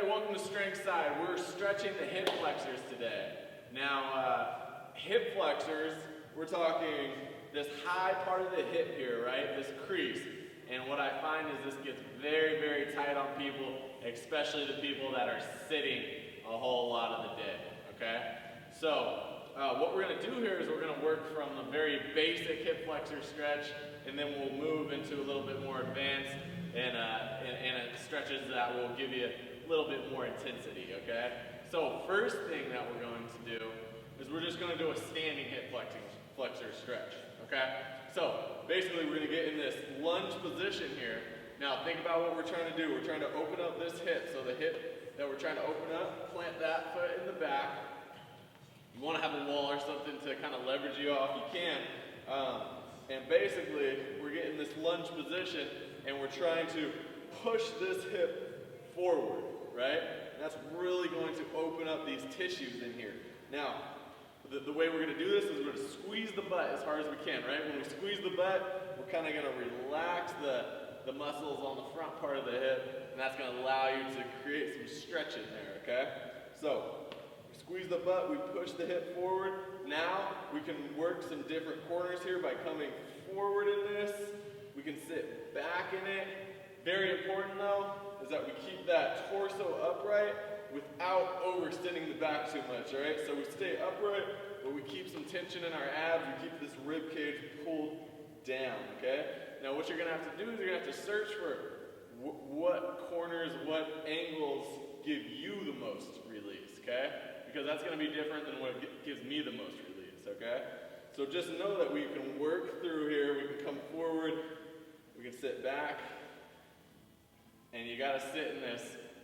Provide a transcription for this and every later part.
Hey, welcome to Strength Side. We're stretching the hip flexors today. Now, hip flexors, we're talking this high part of the hip here, right? This crease. And what I find is this gets very, very tight on people, especially the people that are sitting a whole lot of the day, okay? So, what we're going to do here is we're going to work from the very basic hip flexor stretch, and then we'll move into a little bit more advanced and stretches that will give you a little bit more intensity, okay? So first thing that we're going to do is we're just going to do a standing hip flexor stretch, okay? So basically we're going to get in this lunge position here. Now think about what we're trying to do. We're trying to open up this hip. So the hip that we're trying to open up, plant that foot in the back. You want to have a wall or something to kind of leverage you off, you can. And basically we're getting this lunge position and we're trying to push this hip forward, right? And that's really going to open up these tissues in here. Now, the way we're going to do this is we're going to squeeze the butt as hard as we can, right? When we squeeze the butt, we're kind of going to relax the muscles on the front part of the hip, and that's going to allow you to create some stretch in there, okay? So, we squeeze the butt, we push the hip forward. Now, we can work some different corners here by coming forward in this. We can sit back in it. Very important though, is that we keep that torso upright without overextending the back too much, all right? So we stay upright, but we keep some tension in our abs, we keep this rib cage pulled down, okay? Now what you're gonna have to do is you're gonna have to search for what corners, what angles give you the most release, okay? Because that's gonna be different than what gives me the most release, okay? So just know that we can work through here, we can come forward, we can sit back, and you got to sit in this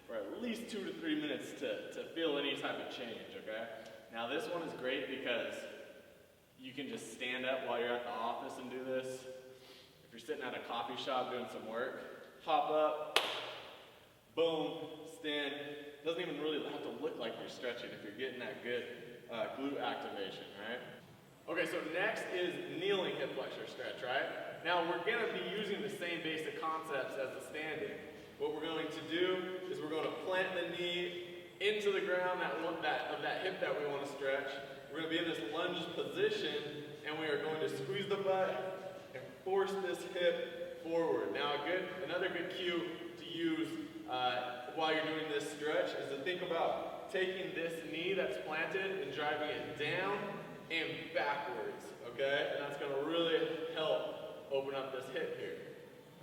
for at least 2 to 3 minutes to feel any type of change, okay? Now this one is great because you can just stand up while you're at the office and do this. If you're sitting at a coffee shop doing some work, hop up, boom, stand. It doesn't even really have to look like you're stretching if you're getting that good glute activation, right? Okay, so next is kneeling hip flexor stretch, right? Now we're going to be using the same basic concepts as the standing. What we're going to do is we're going to plant the knee into the ground of that hip that we want to stretch. We're going to be in this lunge position, and we are going to squeeze the butt and force this hip forward. Now another good cue to use while you're doing this stretch is to think about taking this knee that's planted and driving it down and backwards, okay? And that's going to really help open up this hip here,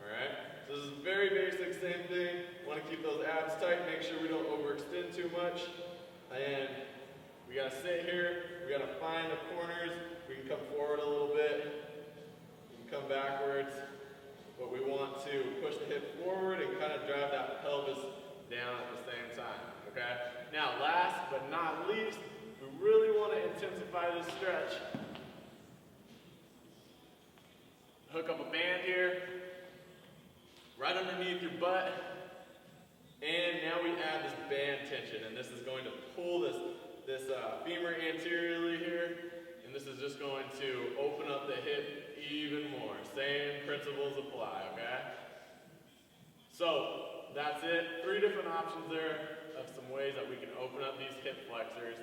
all right? So this is very basic, same thing. Want to keep those abs tight, make sure we don't overextend too much. And we got to sit here, we got to find the corners. We can come forward a little bit, we can come backwards. But we want to push the hip forward and kind of drive that pelvis down at the same time, okay? Now last but not least, we really want to intensify this stretch. Hook up a band here, right underneath your butt, and now we add this band tension, and this is going to pull this femur anteriorly here, and this is just going to open up the hip even more. Same principles apply, okay? So that's it. 3 different options there of some ways that we can open up these hip flexors.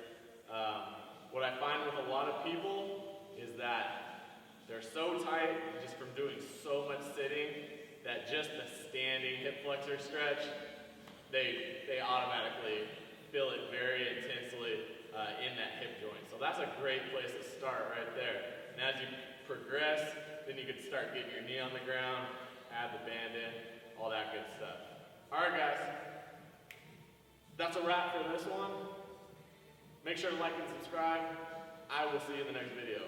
What I find with a lot of people is that they're so tight just from doing so much sitting that just the standing hip flexor stretch, they automatically feel it very intensely in that hip joint. So that's a great place to start right there. And as you progress, then you can start getting your knee on the ground, add the band in, all that good stuff. All right, guys, that's a wrap for this one. Make sure to like and subscribe. I will see you in the next video.